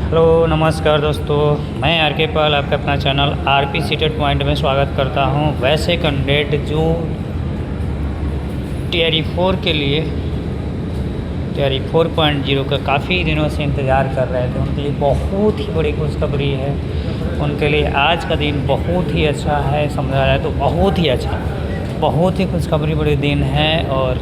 Hello नमस्कार दोस्तों, मैं आर के पाल आपका अपना चैनल आरपी सीटेड पॉइंट में स्वागत करता हूं। वैसे कैंडिडेट जो टीआरई 4 के लिए टीआरई 4.0 का काफ़ी दिनों से इंतज़ार कर रहे थे, उनके लिए बहुत ही बड़ी खुशखबरी है। उनके लिए आज का दिन बहुत ही अच्छा है, समझा जाए तो बहुत ही अच्छा, बहुत ही खुशखबरी बड़ी दिन है। और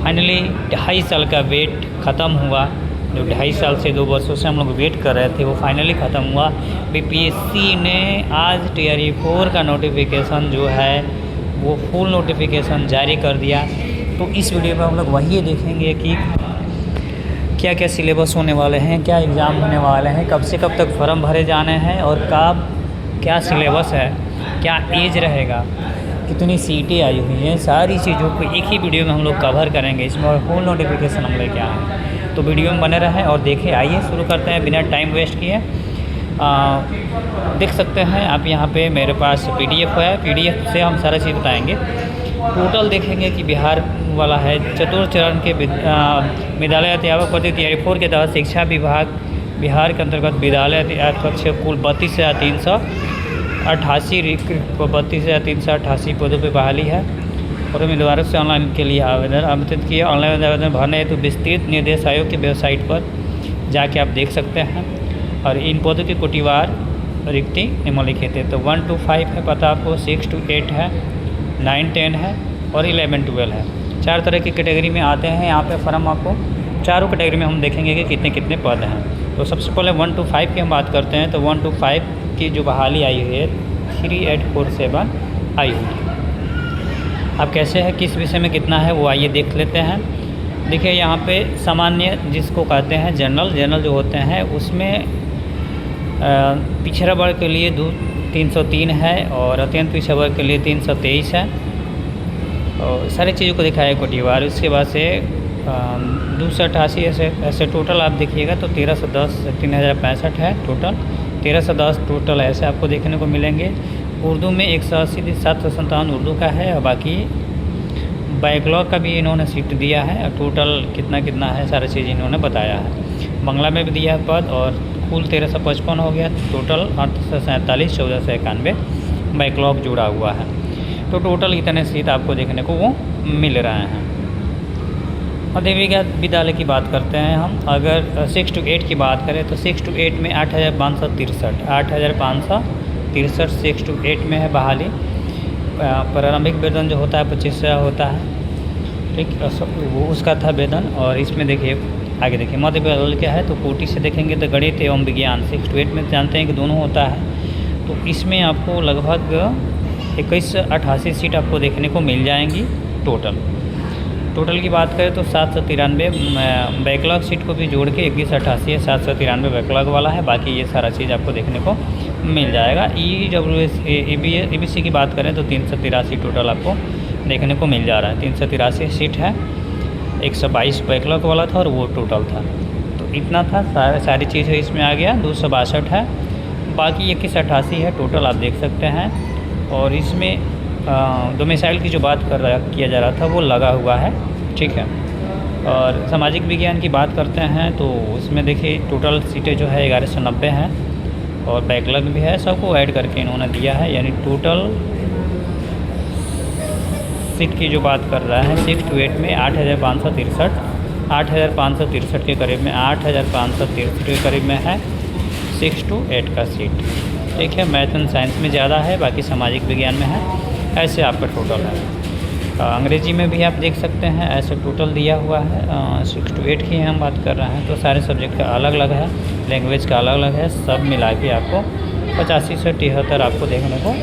फाइनली 2.5 साल का वेट ख़त्म हुआ। जो 2.5 साल से 2 वर्षों से हम लोग वेट कर रहे थे वो फाइनली ख़त्म हुआ। बीपीएससी ने आज टीआरई 4 का नोटिफिकेशन जो है वो फुल नोटिफिकेशन जारी कर दिया। तो इस वीडियो में हम लोग वही देखेंगे कि क्या क्या सिलेबस होने वाले हैं, क्या एग्ज़ाम होने वाले हैं, कब से कब तक फॉर्म भरे जाने हैं और कब क्या सिलेबस है, क्या एज रहेगा, कितनी सीटें आई हुई हैं, सारी चीज़ों को एक ही वीडियो में हम लोग कवर करेंगे। इसमें और फुल नोटिफिकेशन हम लेके आए हैं, तो वीडियो में बने रहें और देखें। आइए शुरू करते हैं बिना टाइम वेस्ट किए। देख सकते हैं आप यहाँ पे मेरे पास पीडीएफ है, पीडीएफ से हम सारा चीज़ बताएंगे। टोटल देखेंगे कि बिहार वाला है चतुर्थ चरण के विद्यालय अध्यापक पद टीआरई 4 के तहत शिक्षा विभाग बिहार के अंतर्गत विद्यालय अध्यापक कुल 32,388 पदों पर बहाली है और उम्मीदवारों से ऑनलाइन के लिए आवेदन किए। ऑनलाइन आवेदन भरने हेतु विस्तृत निर्देश आयोग की वेबसाइट पर जाके आप देख सकते हैं। और इन पदों की कोटिवार रिक्ति निम्नलिखित है। तो 1 to 5 है पता आपको, 6 to 8 है, 9, 10 है और 11, 12 है। 4 तरह की कैटेगरी में आते हैं यहाँ पे फॉर्म। आपको चारों कैटेगरी में हम देखेंगे कि कितने कितने पद हैं। तो सबसे पहले 1 to 5 की हम बात करते हैं। तो 1 to 5 की जो बहाली आई हुई है 3847 आई हुई है। अब कैसे है, किस विषय में कितना है वो आइए देख लेते हैं। देखिए यहाँ पे सामान्य जिसको कहते हैं जनरल जो होते हैं उसमें पिछड़ा वर्ग के लिए 303 है और अत्यंत पिछड़ा वर्ग के लिए 323 है और सारी चीज़ों को दिखाया है कोटिवार। उसके बाद से 288 ऐसे टोटल आप देखिएगा तो 1310 3065 है टोटल, 1310 टोटल ऐसे आपको देखने को मिलेंगे। उर्दू में 180 757 उर्दू का है और बाकी बैकलॉग का भी इन्होंने सीट दिया है और टोटल कितना है सारी चीज़ इन्होंने बताया है। बांग्ला में भी दिया है पद और कुल 1355 हो गया। टोटल 847 1491 बैकलॉग जुड़ा हुआ है। तो टोटल इतने सीट आपको देखने को वो मिल रहे हैं। माध्यमिक विद्यालय की बात करते हैं हम। अगर 6 to 8 की बात करें तो 6 to 8 में 8,563 6 to 8 में है बहाली। प्रारंभिक वेतन जो होता है 25,000 होता है, ठीक, वो उसका था वेतन। और इसमें देखिए आगे देखिए मध्य विद्यालय क्या है, तो कोटि से देखेंगे तो गणित एवं विज्ञान 6 to 8 में जानते हैं कि दोनों होता है। तो इसमें आपको लगभग 2188 सीट आपको देखने को मिल जाएंगी टोटल की बात करें तो 793 बैकलॉग सीट को भी जोड़ के 2188 है, 793 बैकलॉग वाला है। बाकी ये सारा चीज़ आपको देखने को मिल जाएगा। EBC की बात करें तो 383 टोटल आपको देखने को मिल जा रहा है। 383 सीट है, 122 बैकलॉग वाला था और वो टोटल था। तो इतना था, सारी चीज़ें इसमें आ गया। 262 है, बाकी 2188 है टोटल आप देख सकते हैं। और इसमें डोमिसाइल की जो बात किया जा रहा था वो लगा हुआ है, ठीक है। और सामाजिक विज्ञान की बात करते हैं तो उसमें देखिए टोटल सीटें जो है 1190 हैं और बैकलॉग भी है, सबको ऐड करके इन्होंने दिया है। यानी टोटल सीट की जो बात कर रहा है 6 to 8 में 8,563 के करीब में 8,563 के करीब में है 6 to 8 का सीट, ठीक है। मैथ एंड साइंस में ज़्यादा है, बाकी सामाजिक विज्ञान में है। ऐसे आपका टोटल है। अंग्रेजी में भी आप देख सकते हैं ऐसे टोटल दिया हुआ है। 6 to 8 की हम बात कर रहे हैं तो सारे सब्जेक्ट का अलग अलग है, लैंग्वेज का अलग अलग है, सब मिला के आपको 85 से 73 आपको देखने को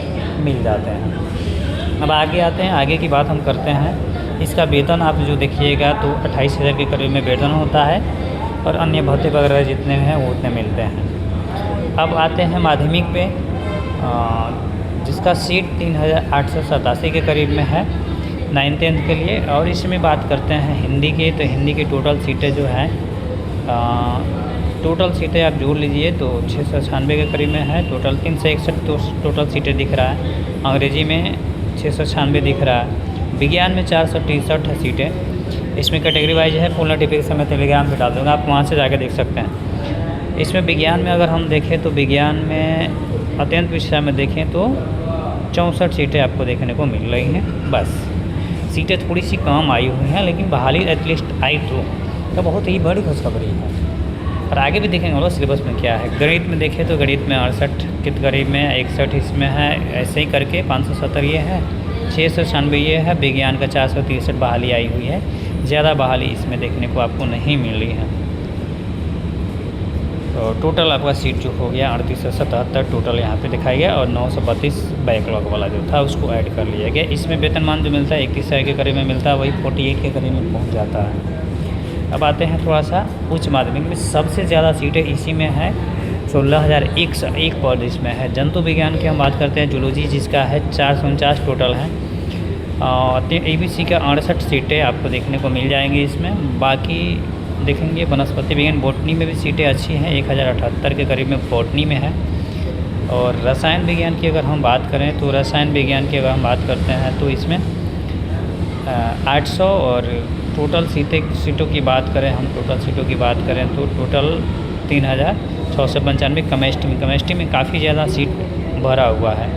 मिल जाते हैं। अब आगे आते हैं, आगे की बात हम करते हैं। इसका वेतन आप जो देखिएगा तो 28,000 के करीब में वेतन होता है और अन्य भत्ते वगैरह जितने हैं वो उतने मिलते हैं। अब आते हैं माध्यमिक पे, जिसका सीट 3,887 के करीब में है 9th 10th के लिए। और इसमें बात करते हैं हिंदी की, तो हिंदी की टोटल सीटें जो हैं टोटल सीटें आप जोड़ लीजिए तो 696 के करीब में है। टोटल 361 टोटल सीटें दिख रहा है। अंग्रेजी में 696 दिख रहा है। विज्ञान में 463 है सीटें। इसमें कैटेगरी वाइज है, फुल नोटिफिकेशन में टेलीग्राम पे डाल दूँगा, आप वहाँ से जाकर देख सकते हैं। इसमें विज्ञान में अगर हम देखें तो विज्ञान में अत्यंत विषय में देखें तो 64 सीटें आपको देखने को मिल रही हैं। बस सीटें थोड़ी सी कम आई हुई हैं, लेकिन बहाली एटलीस्ट आई तो बहुत ही बड़ी खुशखबरी है। और आगे भी देखेंगे लोग सिलेबस में क्या है। गणित में देखें तो गणित में 68 के करीब में, 61 इसमें है, ऐसे ही करके 570 ये है, 696 ये है। विज्ञान का 463 बहाली आई हुई है। ज़्यादा बहाली इसमें देखने को आपको नहीं मिल रही है। तो टोटल आपका सीट जो हो गया 3877 टोटल यहाँ पे दिखाया गया, और 932 बैकलॉग वाला जो था उसको ऐड कर लिया गया। इसमें वेतनमान जो मिलता है 31,000 के करीब में मिलता है, वही 48 के करीब में पहुँच जाता है। अब आते हैं थोड़ा सा उच्च माध्यमिक में। सबसे ज़्यादा सीटें इसी में है, 16,101 पद इसमें है। जंतु विज्ञान की हम बात करते हैं, जूलॉजी जिसका है 449 टोटल है। ABC का 68 सीटें आपको देखने को मिल जाएंगी इसमें। बाकी देखेंगे वनस्पति विज्ञान, बॉटनी में भी सीटें अच्छी हैं, 1078 के करीब में बॉटनी में है। और रसायन विज्ञान की अगर हम बात करें तो रसायन विज्ञान की अगर हम बात करते हैं तो इसमें 800, और टोटल सीटों की बात करें हम, टोटल सीटों की बात करें तो टोटल 3695 केमिस्ट्री में काफ़ी ज़्यादा सीट भरा हुआ है।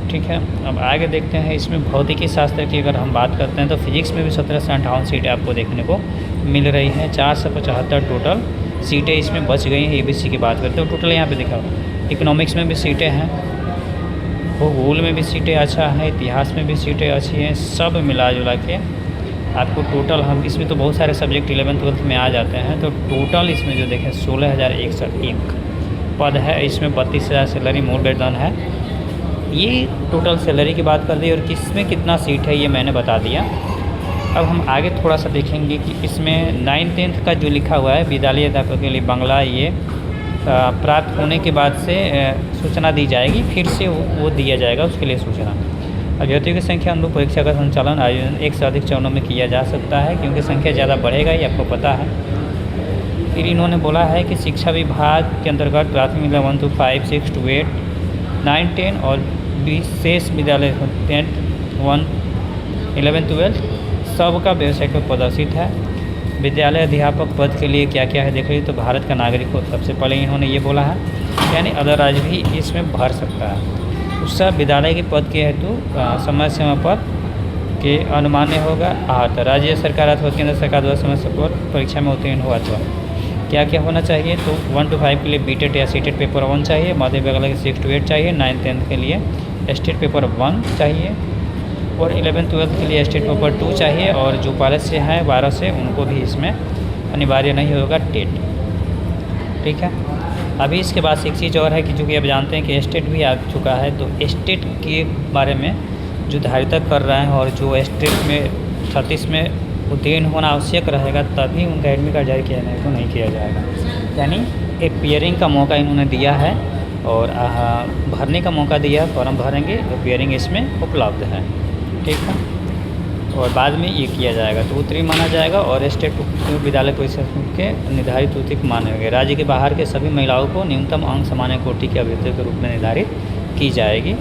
ठीक है, अब आगे देखते हैं। इसमें भौतिकी शास्त्र की अगर हम बात करते हैं तो फिजिक्स में भी 17 से 58 सीटें आपको देखने को मिल रही हैं। 475 टोटल सीटें इसमें बच गई हैं। ABC की बात करते हैं तो टोटल यहाँ पे देखा, इकोनॉमिक्स में भी सीटें हैं, भूगोल में भी सीटें अच्छा है, इतिहास में भी सीटें अच्छी हैं। सब मिला जुला के आपको टोटल, हम इसमें तो बहुत सारे सब्जेक्ट 11th 12th में आ जाते हैं, तो टोटल इसमें जो देखें 16,101 पद है। इसमें 32,000 सैलरी मूल वेतन है। ये टोटल सैलरी की बात कर दी, और किसमें कितना सीट है ये मैंने बता दिया। अब हम आगे थोड़ा सा देखेंगे कि इसमें 9th-10th का जो लिखा हुआ है विद्यालय अध्यापक के लिए बांग्ला, ये प्राप्त होने के बाद से सूचना दी जाएगी, फिर से वो दिया जाएगा उसके लिए सूचना। अभ्यर्थियों की संख्या अनुरूप परीक्षा का संचालन आयोजन 1 से अधिक चरणों में किया जा सकता है, क्योंकि संख्या ज़्यादा बढ़ेगा ये आपको पता है। फिर इन्होंने बोला है कि शिक्षा विभाग के अंतर्गत प्राथमिक विद्यालय 1 to 5, 6 to 8, 9, 10 और विशेष विद्यालय 10, 1, 11, 12 सबका वेबसाइट पर प्रदर्शित है। विद्यालय अध्यापक पद के लिए क्या क्या है देख लीजिए। तो भारत का नागरिक हो, सबसे पहले इन्होंने ये बोला है, यानी अदर राज्य भी इसमें भर सकता है। उसका विद्यालय के पद के हेतु समय सीमा पर के अनुमान्य होगा आहत राज्य सरकार अथवा केंद्र सरकार द्वारा समय पर परीक्षा में उत्तीर्ण हुआ अथवा क्या क्या होना चाहिए। तो 1 to 5 के लिए BTET या CTET पेपर 1 चाहिए, मध्य विद्यालय के 6 to 8 चाहिए, 9th-10th के लिए स्टेट पेपर 1 चाहिए, और 11th-12th के स्टेट पेपर 2 चाहिए। और जो 12 से हैं 12 से उनको भी इसमें अनिवार्य नहीं होगा टेट। ठीक है, अभी इसके बाद एक चीज़ और है कि चूँकि अब जानते हैं कि स्टेट भी आ चुका है, तो स्टेट के बारे में जो धारिता कर रहे हैं और जो स्टेट में 36 में उत्तीर्ण होना आवश्यक रहेगा तभी उनका एडमिट कार्ड जारी किया जाएगा, तो नहीं किया जाएगा। यानी अपियरिंग का मौका इन्होंने दिया है और भरने का मौका दिया, फॉर्म भरेंगे, अपियरिंग इसमें उपलब्ध है। ठीक है, और बाद में ये किया जाएगा तो उत्तीर्ण माना जाएगा, और स्टेट विद्यालय परीक्षा के निर्धारित उत्तीर्ण मानेंगे। राज्य के बाहर के सभी महिलाओं को न्यूनतम अंक सामान्य कोटि के अभ्यर्थियों के रूप में निर्धारित की जाएगी।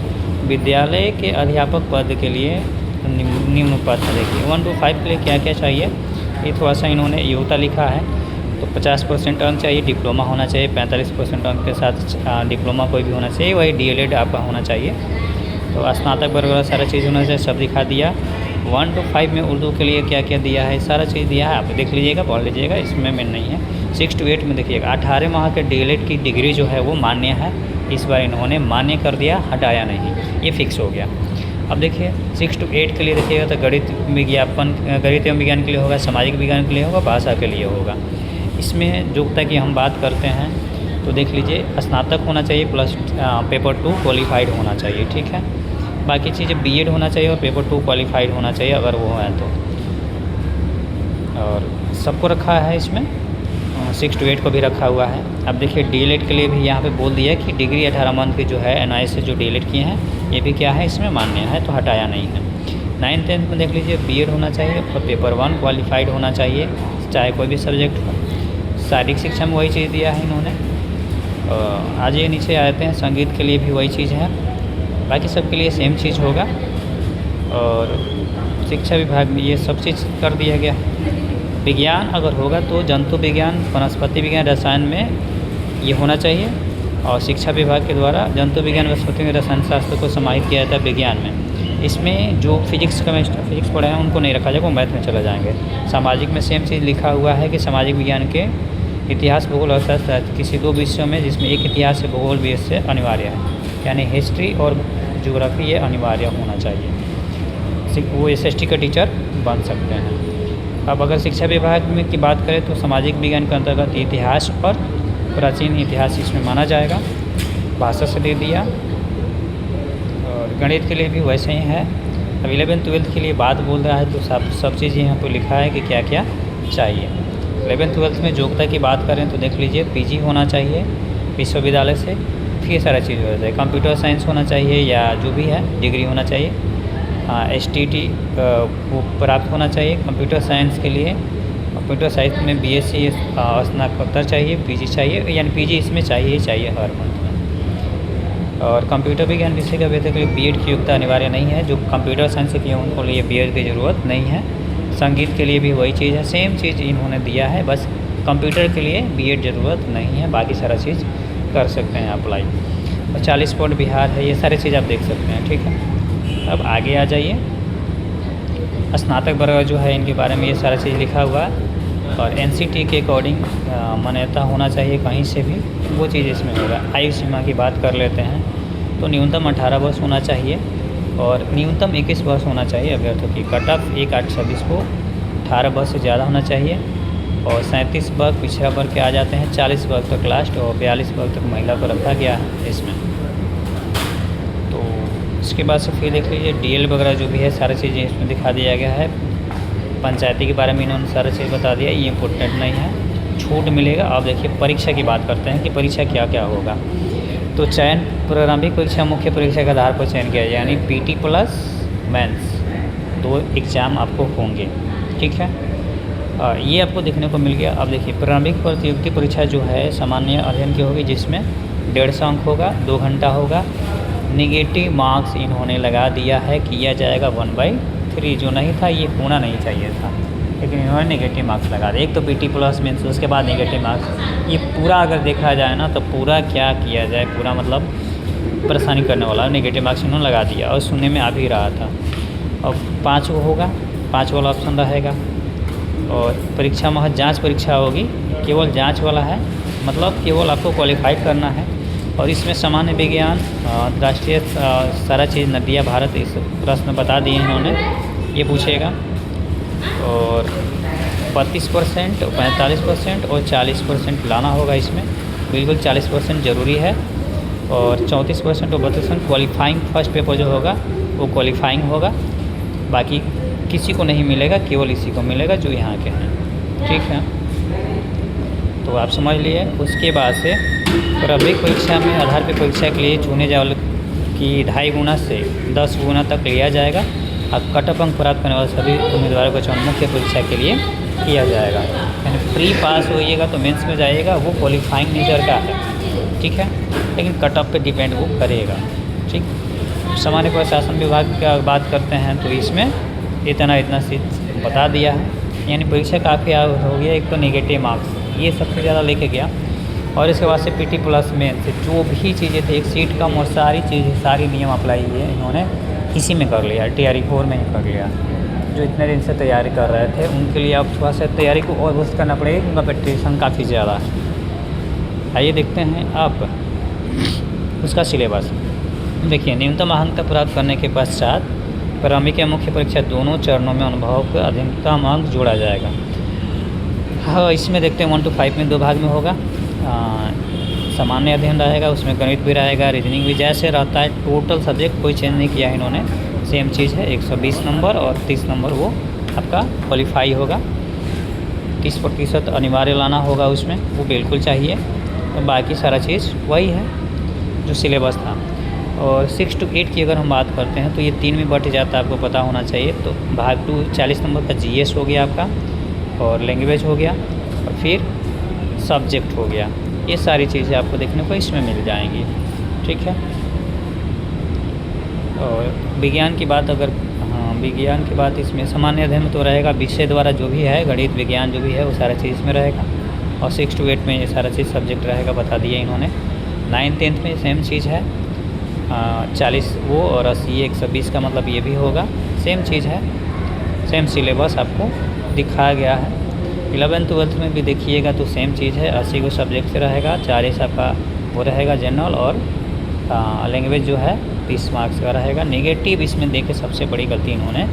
विद्यालय के अध्यापक पद के लिए निम्न पद देखिए 1 to 5 के लिए क्या क्या चाहिए, ये थोड़ा सा इन्होंने योग्यता लिखा है। तो 50% अंक चाहिए, डिप्लोमा होना चाहिए, 45% अंक के साथ डिप्लोमा कोई भी होना चाहिए, वही DLED आपका होना चाहिए। तो स्नातक वर्ग वाला सारा चीज़ होना चाहिए, सब दिखा दिया। 1 to 5 में उर्दू के लिए क्या क्या दिया है, सारा चीज़ दिया है, आप देख लीजिएगा, पढ़ लीजिएगा, इसमें मैं नहीं है। 6 to 8 में देखिएगा 18 माह के DLED की डिग्री जो है वो मान्य है, इस बार इन्होंने मान्य कर दिया, हटाया नहीं, ये फिक्स हो गया। अब देखिए 6 to 8 के लिए देखिएगा तो गणित एवं विज्ञान के लिए होगा, सामाजिक विज्ञान के लिए होगा, भाषा के लिए होगा। इसमें योग्यता की हम बात करते हैं तो देख लीजिए स्नातक होना चाहिए प्लस पेपर 2 क्वालिफाइड होना चाहिए। ठीक है, बाकी चीज़ें BEd होना चाहिए और पेपर 2 क्वालिफाइड होना चाहिए अगर वो है तो। और सबको रखा है इसमें, 6 to 8 को भी रखा हुआ है। अब देखिए DLED के लिए भी यहाँ पे बोल दिया कि डिग्री 18 मंथ की जो है NIS से जो DLED किए हैं ये भी क्या है इसमें मान्य है, तो हटाया नहीं है। 9th-10th में देख लीजिए BEd होना चाहिए और पेपर 1 क्वालिफाइड होना चाहिए, चाहे कोई भी सब्जेक्ट हो। शारीरिक शिक्षा में वही चीज़ दिया है इन्होंने। आज ये नीचे आते हैं, संगीत के लिए भी वही चीज़ है, बाकी सबके लिए सेम चीज़ होगा। और शिक्षा विभाग में ये सब चीज़ कर दिया गया। विज्ञान अगर होगा तो जंतु विज्ञान, वनस्पति विज्ञान, रसायन में ये होना चाहिए। और शिक्षा विभाग के द्वारा जंतु विज्ञान वनस्पति रसायन शास्त्र को समाहित किया जाता है विज्ञान में। इसमें जो फिजिक्स फिजिक्स पढ़े हैं उनको नहीं रखा जाएगा, वो मैथ में चले जाएंगे। सामाजिक में सेम चीज़ लिखा हुआ है कि सामाजिक विज्ञान के इतिहास, भूगोल और अर्थशास्त्र किसी 2 विषयों में, जिसमें एक इतिहास है भूगोल भी इससे अनिवार्य है, यानी हिस्ट्री और ज्योग्राफी ये अनिवार्य होना चाहिए। वो SST का टीचर बन सकते हैं। अब अगर शिक्षा विभाग में की बात करें तो सामाजिक विज्ञान के अंतर्गत इतिहास और प्राचीन इतिहास इसमें माना जाएगा। भाषा से दे दिया। और गणित के लिए भी वैसे ही है। अब 11th-12th के लिए बात बोल रहा है तो सब चीज़ यहाँ पर लिखा है कि क्या क्या चाहिए। 11th-12th में योग्यता की बात करें तो देख लीजिए PG होना चाहिए विश्वविद्यालय से, फिर सारा चीज़ हो जाता है। कंप्यूटर साइंस होना चाहिए या जो भी है डिग्री होना चाहिए। STT वो प्राप्त होना चाहिए कंप्यूटर साइंस के लिए। कंप्यूटर साइंस में BSc स्नातकोत्तर चाहिए, PG चाहिए, यानी PG इसमें चाहिए हर मंथ में। और कंप्यूटर विज्ञान विषय का वेतन के लिए B.Ed की योग्यता अनिवार्य नहीं है। जो कंप्यूटर साइंस के उनको लिए B.Ed की ज़रूरत नहीं है। संगीत के लिए भी वही चीज़ है, सेम चीज़ इन्होंने दिया है, बस कंप्यूटर के लिए B.Ed ज़रूरत नहीं है, बाकी सारा चीज़ कर सकते हैं अप्लाई। और 40 पॉइंट बिहार है, ये सारी चीज़ आप देख सकते हैं। ठीक है, अब आगे आ जाइए। स्नातक वर्ग जो है इनके बारे में ये सारा चीज़ लिखा हुआ है। और NCT के अकॉर्डिंग मान्यता होना चाहिए कहीं से भी, वो चीज़ इसमें होगा। आयु सीमा की बात कर लेते हैं तो न्यूनतम 18 वर्ष होना चाहिए और न्यूनतम 21 वर्ष होना चाहिए अभ्यर्थियों की। कट ऑफ 1/826 को 18 वर्ष से ज़्यादा होना चाहिए। और 37 वर्ग पिछड़ा वर्ग के आ जाते हैं, 40 वर्ग तक लास्ट और 42 वर्ग तक महिला को रखा गया है इसमें। तो इसके बाद से फिर देख लीजिए DL वगैरह जो भी है सारी चीज़ें इसमें दिखा दिया गया है। पंचायती के बारे में इन्होंने सारा चीज़ बता दिया, ये इम्पोर्टेंट नहीं है, छूट मिलेगा। अब देखिए परीक्षा की बात करते हैं कि परीक्षा क्या क्या होगा। तो चयन प्रारंभिक परीक्षा मुख्य परीक्षा के आधार पर चयन किया, यानी PT प्लस मेंस 2 एग्ज़ाम आपको होंगे। ठीक है, ये आपको देखने को मिल गया। अब देखिए प्रारंभिक प्रतियोगिता परीक्षा जो है सामान्य अध्ययन की होगी, जिसमें 150 अंक होगा, 2 घंटा होगा। निगेटिव मार्क्स इन्होंने लगा दिया है, किया जाएगा 1/3। जो नहीं था ये होना नहीं चाहिए था, लेकिन इन्होंने नेगेटिव मार्क्स लगा दिए। एक तो PT प्लस मेंस, उसके बाद नेगेटिव मार्क्स। ये पूरा अगर देखा जाए ना तो पूरा क्या किया जाए, पूरा मतलब परेशानी करने वाला नेगेटिव मार्क्स इन्होंने लगा दिया। और सुनने में आ भी रहा था। और 5 होगा, 5 वाला ऑप्शन रहेगा। और परीक्षा महज जांच परीक्षा होगी, केवल जांच वाला है, मतलब केवल आपको क्वालिफाई करना है। और इसमें सामान्य विज्ञान, राष्ट्रीय सारा चीज़, नदियाँ, भारत, इस प्रश्न बता दिए इन्होंने, ये पूछेगा। और 32%, 45% और 40% लाना होगा इसमें, बिल्कुल 40% ज़रूरी है। और 34% और 32% क्वालिफाइंग फर्स्ट पेपर जो होगा वो क्वालिफाइंग होगा, बाकी किसी को नहीं मिलेगा, केवल इसी को मिलेगा जो यहाँ के हैं। ठीक है, तो आप समझ लिए। उसके बाद से प्रारंभिक परीक्षा में आधार पर परीक्षा के लिए चुने जाने की 2.5 गुना से 10 गुना तक लिया जाएगा। और कट ऑफ अंक प्राप्त करने वाले सभी उम्मीदवारों का चयन मुख्य परीक्षा के लिए किया जाएगा। यानी प्री पास होइएगा तो मेंस में जाइएगा, वो क्वालिफाइंग नेचर का है। ठीक है, लेकिन कट ऑफ पे डिपेंड वो करेगा। ठीक, सामान्य प्रशासन विभाग का बात करते हैं तो इसमें इतना सीट बता दिया है, यानी परीक्षा काफ़ी हो गया। एक तो नेगेटिव मार्क्स ये सबसे ज़्यादा लेके गया। और इसके बाद से PT प्लस मेंस से जो भी चीज़ें थी, एक सीट कम और सारी चीज़ें, सारी नियम अप्लाई है इन्होंने इसी में कर लिया, TRE 4 में ही कर लिया। जो इतने दिन से तैयारी कर रहे थे उनके लिए अब थोड़ा सा तैयारी को और बूस्ट करना पड़ेगा, उनका कंपटीशन काफ़ी ज़्यादा है। आइए देखते हैं अब उसका सिलेबस। देखिए, न्यूनतम अंक प्राप्त करने के पश्चात प्रारंभिक या मुख्य परीक्षा दोनों चरणों में अनुभव का अधिकतम अंक जोड़ा जाएगा। हाँ, इसमें देखते हैं 1 to 5 में 2 भाग में होगा। सामान्य अध्ययन रहेगा, उसमें गणित भी रहेगा, रीजनिंग भी, जैसे रहता है। टोटल सब्जेक्ट कोई चेंज नहीं किया है इन्होंने, सेम चीज़ है। 120 नंबर और 30 नंबर वो आपका क्वालिफाई होगा। 30% अनिवार्य लाना होगा उसमें, वो बिल्कुल चाहिए। तो बाकी सारा चीज़ वही है जो सिलेबस था। और 6 to 8 की अगर हम बात करते हैं तो ये 3 में बट जाता है, आपको पता होना चाहिए। तो भाग 2 40 नंबर का GS हो गया आपका, और लैंग्वेज हो गया, और फिर सब्जेक्ट हो गया। ये सारी चीज़ें आपको देखने को इसमें मिल जाएंगी। ठीक है, और विज्ञान की बात अगर, हाँ विज्ञान की बात इसमें सामान्य अध्ययन में तो रहेगा, विषय द्वारा जो भी है, गणित विज्ञान जो भी है वो सारा चीज़ इसमें रहेगा। और 6 to 8 में ये सारा चीज़ सब्जेक्ट रहेगा, बता दिया इन्होंने। 9th 10th में सेम चीज़ है, 40 वो और 80 120 का मतलब ये भी होगा, सेम चीज़ है, सेम सिलेबस आपको दिखाया गया है। 11th 12th में भी देखिएगा तो सेम चीज़ है, 80 को सब्जेक्ट से रहेगा, 40 आपका वो रहेगा जनरल, और लैंग्वेज जो है 30 मार्क्स का रहेगा। नेगेटिव इसमें देखे सबसे बड़ी गलती इन्होंने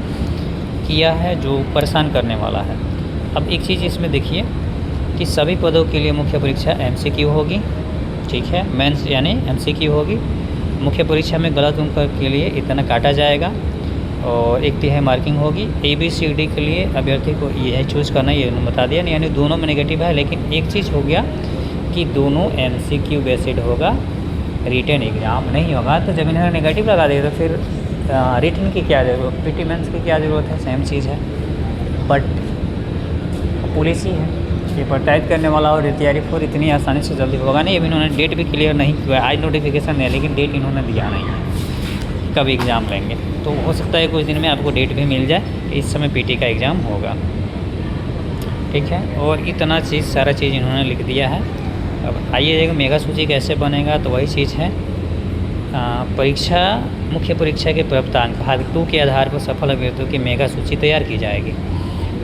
किया है जो परेशान करने वाला है। अब एक चीज़ इसमें देखिए कि सभी पदों के लिए मुख्य परीक्षा MCQ होगी, ठीक है, मेंस यानी MCQ होगी। मुख्य परीक्षा में गलत अंक के लिए इतना काटा जाएगा और 1 तिहाई मार्किंग होगी। ABCD के लिए अभ्यर्थी को यह चूज़ करना, ये बता दिया, यानी दोनों में नेगेटिव है, लेकिन एक चीज़ हो गया कि दोनों MCQ बेस्ड होगा, रिटन एग्ज़ाम नहीं होगा। तो जब इन्होंने नेगेटिव लगा दिया तो फिर रिटन की क्या ज़रूरत, PT मेंस की क्या ज़रूरत है, सेम चीज़ है। बट पुलिस ही है, पेपर टाइप करने वाला और तैयारी फॉर इतनी आसानी से जल्दी होगा नहीं। अभी इन्होंने डेट भी क्लियर नहीं किया, आज नोटिफिकेशन है लेकिन डेट इन्होंने दिया नहीं है कब एग्ज़ाम लेंगे। तो हो सकता है कुछ दिन में आपको डेट भी मिल जाए, इस समय PT का एग्ज़ाम होगा, ठीक है। और इतना चीज़ सारा चीज़ इन्होंने लिख दिया है। अब आइए देखो मेगा सूची कैसे बनेगा, तो वही चीज़ है, परीक्षा मुख्य परीक्षा के प्राप्तांक भाग 2 के आधार पर सफल अभ्यर्थियों की मेगा सूची तैयार की जाएगी।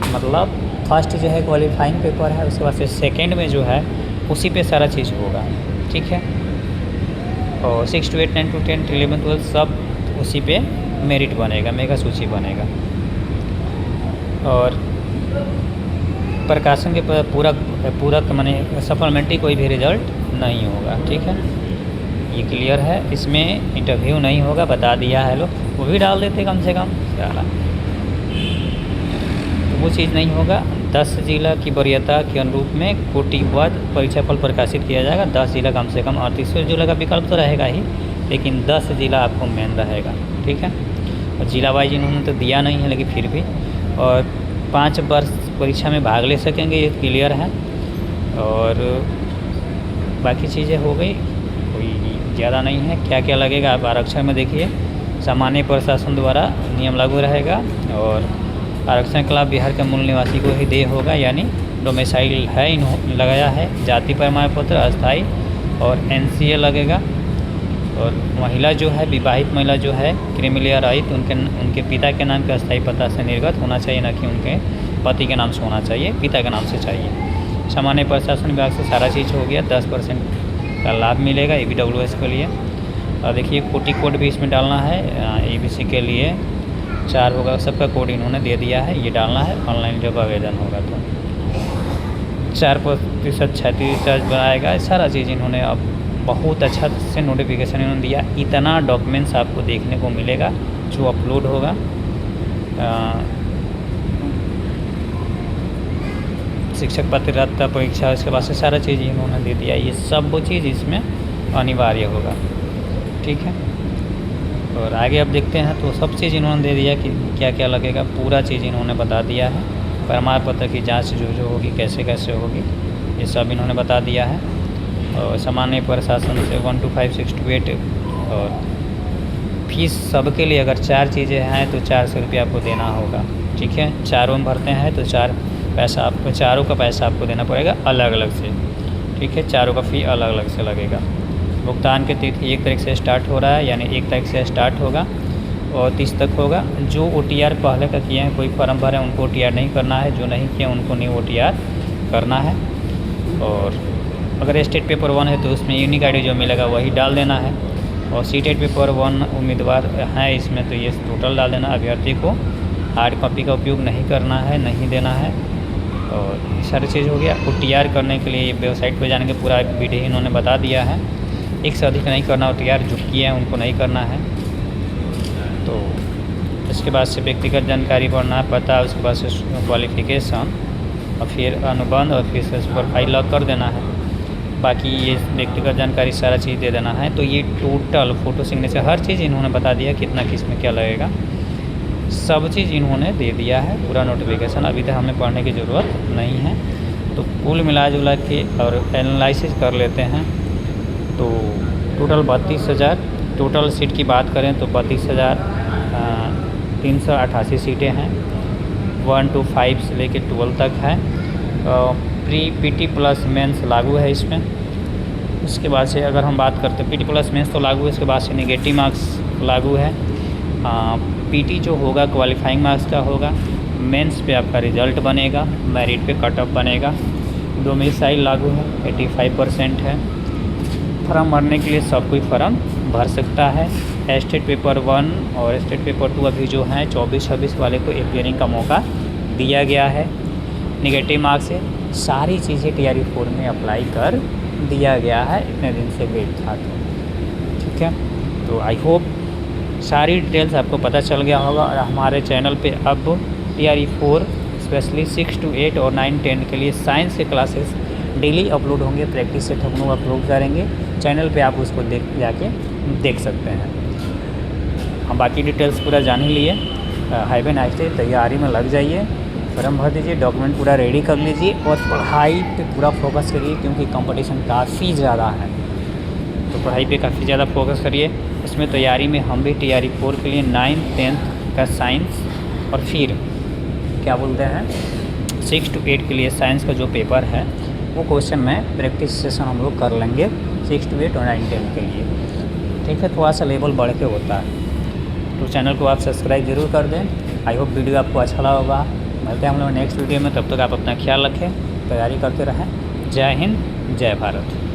मतलब फर्स्ट जो है क्वालिफाइंग पेपर है, उसके बाद से सेकेंड में जो है उसी पे सारा चीज़ होगा, ठीक है। और 6 to 8 9 to 10 11 12 सब उसी पे मेरिट बनेगा, मेगा सूची बनेगा। और प्रकाशन के पूरक माने सप्लीमेंट्री कोई भी रिजल्ट नहीं होगा, ठीक है, ये क्लियर है। इसमें इंटरव्यू नहीं होगा, बता दिया है लोग, वो भी डाल देते कम से कम, तो वो चीज़ नहीं होगा। 10 जिला की वरीयता के अनुरूप में कोटिवाद परीक्षाफल प्रकाशित किया जाएगा। 10 जिला कम से कम, 38 जिला का विकल्प तो रहेगा ही, लेकिन 10 जिला आपको मेन रहेगा, ठीक है। और जिला वाइज इन्होंने तो दिया नहीं है, लेकिन फिर भी। और 5 वर्ष परीक्षा में भाग ले सकेंगे, ये क्लियर है। और बाकी चीज़ें हो गई, कोई ज़्यादा नहीं है। क्या क्या लगेगा आप आरक्षण में देखिए, सामान्य प्रशासन द्वारा नियम लागू रहेगा, और आरक्षण का लाभ बिहार के मूल निवासी को ही देय होगा, यानी डोमिसाइल है इन्होंने लगाया है। जाति प्रमाण पत्र अस्थाई और NCA लगेगा। और महिला जो है, विवाहित महिला जो है, क्रिमिलियर रहित, उनके पिता के नाम के अस्थायी पता से निर्गत होना चाहिए, न कि उनके पति के नाम से होना चाहिए, पिता के नाम से चाहिए। सामान्य प्रशासन विभाग से सारा चीज़ हो गया, 10% का लाभ मिलेगा EWS के लिए। और देखिए कोटि कोड भी इसमें डालना है, ABC के लिए 4 होगा, सबका कोड इन्होंने दे दिया है, ये डालना है। ऑनलाइन जब आवेदन होगा तो 4% क्षति चार्ज बनाएगा, सारा चीज़ इन्होंने अब बहुत अच्छा से नोटिफिकेशन इन्होंने दिया। इतना डॉक्यूमेंट्स आपको देखने को मिलेगा जो अपलोड होगा। शिक्षक पात्रता परीक्षा, उसके बाद से सारा चीज़ इन्होंने दे दिया, ये सब वो चीज़ इसमें अनिवार्य होगा, ठीक है। और आगे अब देखते हैं, तो सब चीज़ इन्होंने दे दिया कि क्या क्या लगेगा, पूरा चीज़ इन्होंने बता दिया है। प्रमाण पत्र की जांच जो होगी, कैसे कैसे होगी, ये सब इन्होंने बता दिया है। और सामान्य प्रशासन से 1 to 5 6 to 8, और फीस सबके लिए अगर 4 चीज़ें हैं तो 400 रुपये आपको देना होगा, ठीक है। चारों में भरते हैं तो 4 पैसा आपको, चारों का पैसा आपको देना पड़ेगा अलग अलग से, ठीक है। चारों का फ़ी अलग अलग से लगेगा। भुगतान की तिथि 1 तारीख से स्टार्ट हो रहा है, यानी 1 तारीख से स्टार्ट होगा और 30 तक होगा। जो OTR पहले का किए हैं, कोई फॉर्म भरे उनको OTR नहीं करना है, जो नहीं किए उनको न्यू OTR करना है। और अगर स्टेट पेपर 1 है तो उसमें यूनिक ID जो मिलेगा वही डाल देना है। और CTET पेपर 1 उम्मीदवार हैं इसमें, तो ये टोटल डाल देना। अभ्यर्थी को हार्ड कॉपी का उपयोग नहीं करना है, नहीं देना है। और सारी चीज़ हो गया। OTR करने के लिए वेबसाइट पर जाने के पूरा विधि इन्होंने बता दिया है। 1 से अधिक नहीं करना OTR, जो किए हैं उनको नहीं करना है। तो इसके बाद से व्यक्तिगत जानकारी भरना, पता, उसके बाद से क्वालिफिकेशन, और फिर अनुबंध, और फिर से प्रोफाइल लॉक कर देना है। बाकी ये व्यक्तिगत जानकारी सारा चीज़ दे देना है। तो ये टोटल फ़ोटो सिग्नेचर हर चीज़ इन्होंने बता दिया, कितना किस में क्या लगेगा, सब चीज़ इन्होंने दे दिया है, पूरा नोटिफिकेशन। अभी तक हमें पढ़ने की ज़रूरत नहीं है। तो कुल मिला जुला के और एनालिसिस कर लेते हैं, तो टोटल 32,000, टोटल सीट की बात करें तो 32,388 सीटें हैं। 1 to 5 से लेकर 12 तक है। प्री पीटी प्लस मेंस लागू है इसमें। उसके बाद से अगर हम बात करते हैं पीटी प्लस मेंस तो लागू है, उसके बाद से नेगेटिव मार्क्स लागू है। पीटी जो होगा क्वालिफाइंग मार्क्स का होगा, मेंस पे आपका रिज़ल्ट बनेगा, मेरिट पे कट ऑफ बनेगा। डोमिसाइल लागू है, 85% है। फॉर्म भरने के लिए सब कोई फॉर्म भर सकता है। स्टेट पेपर 1 और स्टेट पेपर 2 अभी जो हैं 24-26 वाले को अपीयरिंग का मौका दिया गया है। निगेटिव मार्क्स से सारी चीज़ें TRE 4 में अप्लाई कर दिया गया है, इतने दिन से वेट था तो ठीक है। तो आई होप सारी डिटेल्स आपको पता चल गया होगा। और हमारे चैनल पे अब TRE 4 स्पेशली 6 to 8 और 9-10 के लिए साइंस के क्लासेस डेली अपलोड होंगे, प्रैक्टिस सेट हम लोग अपलोड करेंगे चैनल पे, आप उसको जाके देख सकते हैं। हम बाकी डिटेल्स पूरा जान ही लिए। हाईवे नाइट से तैयारी में लग जाइए, फॉर्म भर दीजिए, डॉक्यूमेंट पूरा रेडी कर लीजिए और पढ़ाई पे पूरा फोकस करिए, क्योंकि कंपटीशन काफ़ी ज़्यादा है। तो पढ़ाई पे काफ़ी ज़्यादा फोकस करिए। उसमें तैयारी में हम भी TRE 4 के लिए 9th 10th का साइंस और फिर क्या बोलते हैं 6 to 8 के लिए साइंस का जो पेपर है वो क्वेश्चन में प्रैक्टिस सेशन हम लोग कर लेंगे 6 to 8 और 9-10 के लिए। ठीक है, थोड़ा सा लेवल बढ़ के होता है। तो चैनल को आप सब्सक्राइब ज़रूर कर दें। आई होप वीडियो आपको अच्छा लगा होगा। मिलते हैं हम लोग नेक्स्ट वीडियो में, तब तक आप अपना ख्याल रखें, तैयारी करते रहें। जय हिंद, जय भारत।